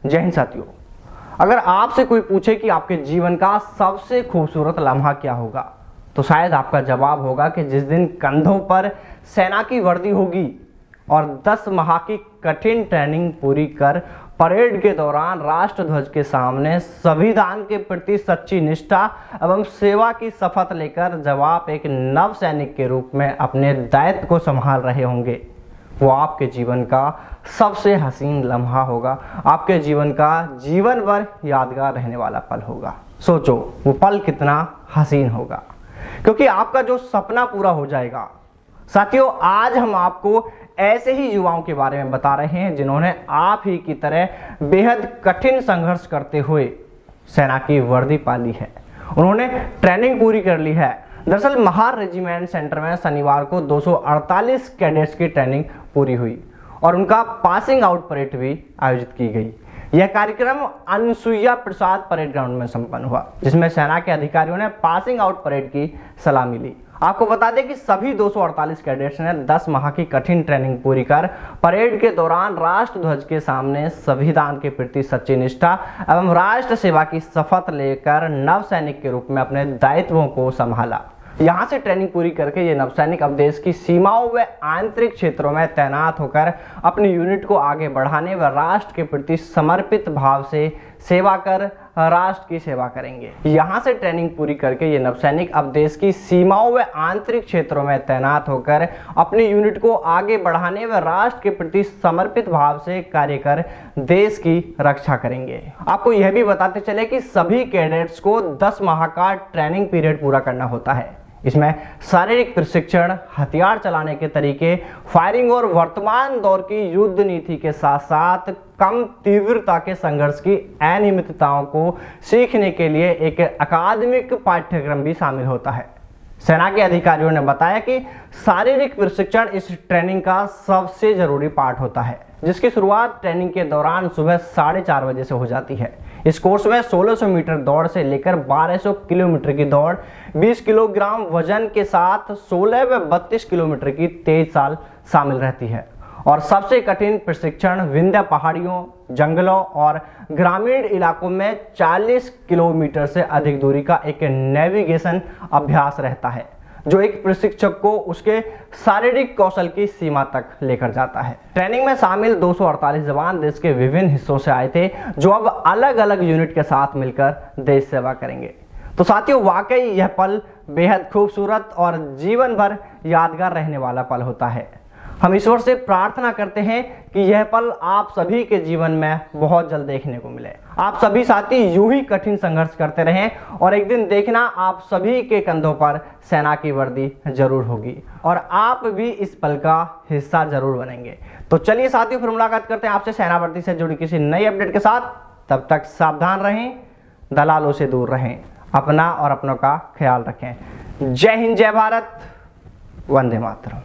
जय हिंद साथियों। अगर आपसे कोई पूछे कि आपके जीवन का सबसे खूबसूरत लम्हा क्या होगा, तो शायद आपका जवाब होगा कि जिस दिन कंधों पर सेना की वर्दी होगी और 10 माह की कठिन ट्रेनिंग पूरी कर परेड के दौरान राष्ट्रध्वज के सामने संविधान के प्रति सच्ची निष्ठा एवं सेवा की शपथ लेकर जब आप एक नव सैनिक के रूप में अपने दायित्व को संभाल रहे होंगे, वो आपके जीवन का सबसे हसीन लम्हा होगा। आपके जीवन का जीवन भर यादगार रहने वाला पल होगा। सोचो वो पल कितना हसीन होगा, क्योंकि आपका जो सपना पूरा हो जाएगा। साथियों, आज हम आपको ऐसे ही युवाओं के बारे में बता रहे हैं जिन्होंने आप ही की तरह बेहद कठिन संघर्ष करते हुए सेना की वर्दी पाली है। उन्होंने ट्रेनिंग पूरी कर ली है। दरअसल महार रेजिमेंट सेंटर में शनिवार को 248 कैडेट्स की ट्रेनिंग पूरी हुई और उनका पासिंग आउट परेड भी आयोजित की गई। यह कार्यक्रम अनुसुईया प्रसाद परेड ग्राउंड में संपन्न हुआ, जिसमें सेना के अधिकारियों ने पासिंग आउट परेड की सलामी ली। आपको बता दें कि सभी 248 कैडेट्स ने 10 माह की कठिन ट्रेनिंग पूरी कर परेड के दौरान राष्ट्रध्वज के सामने संविधान के प्रति सच्ची निष्ठा एवं राष्ट्र सेवा की शपथ लेकर नव सैनिक के रूप में अपने दायित्वों को संभाला। यहाँ से ट्रेनिंग पूरी करके ये नवसैनिक अब देश की सीमाओं व आंतरिक क्षेत्रों में तैनात होकर अपनी यूनिट को आगे बढ़ाने व राष्ट्र के प्रति समर्पित भाव से सेवा कर राष्ट्र की सेवा करेंगे। यहाँ से ट्रेनिंग पूरी करके ये नवसैनिक अब देश की सीमाओं व आंतरिक क्षेत्रों में तैनात होकर अपनी यूनिट को आगे बढ़ाने व राष्ट्र के प्रति समर्पित भाव से कार्य कर देश की रक्षा करेंगे। आपको यह भी बताते चले कि सभी कैडेट्स को 10 माह का ट्रेनिंग पीरियड पूरा करना होता है। इसमें शारीरिक प्रशिक्षण, हथियार चलाने के तरीके, फायरिंग और वर्तमान दौर की युद्ध नीति के साथ साथ कम तीव्रता के संघर्ष की अनियमितताओं को सीखने के लिए एक अकादमिक पाठ्यक्रम भी शामिल होता है। सेना के अधिकारियों ने बताया कि शारीरिक प्रशिक्षण इस ट्रेनिंग का सबसे जरूरी पार्ट होता है, जिसकी शुरुआत ट्रेनिंग के दौरान सुबह 4:30 बजे से हो जाती है। इस कोर्स में 1600 मीटर दौड़ से लेकर 1200 किलोमीटर की दौड़, 20 किलोग्राम वजन के साथ 16 व 32 किलोमीटर की तेज चाल शामिल रहती है और सबसे कठिन प्रशिक्षण विंध्य पहाड़ियों, जंगलों और ग्रामीण इलाकों में 40 किलोमीटर से अधिक दूरी का एक नेविगेशन अभ्यास रहता है, जो एक प्रशिक्षक को उसके शारीरिक कौशल की सीमा तक लेकर जाता है। ट्रेनिंग में शामिल 248 जवान देश के विभिन्न हिस्सों से आए थे, जो अब अलग अलग यूनिट के साथ मिलकर देश सेवा करेंगे। तो साथियों, वाकई यह पल बेहद खूबसूरत और जीवन भर यादगार रहने वाला पल होता है। हम ईश्वर से प्रार्थना करते हैं कि यह पल आप सभी के जीवन में बहुत जल्द देखने को मिले। आप सभी साथी यूं ही कठिन संघर्ष करते रहें और एक दिन देखना आप सभी के कंधों पर सेना की वर्दी जरूर होगी और आप भी इस पल का हिस्सा जरूर बनेंगे। तो चलिए साथियों, फिर मुलाकात करते हैं आपसे सेना वर्दी से जुड़ी किसी नई अपडेट के साथ। तब तक सावधान रहें, दलालों से दूर रहें, अपना और अपनों का ख्याल रखें। जय हिंद, जय भारत, वंदे मातरम।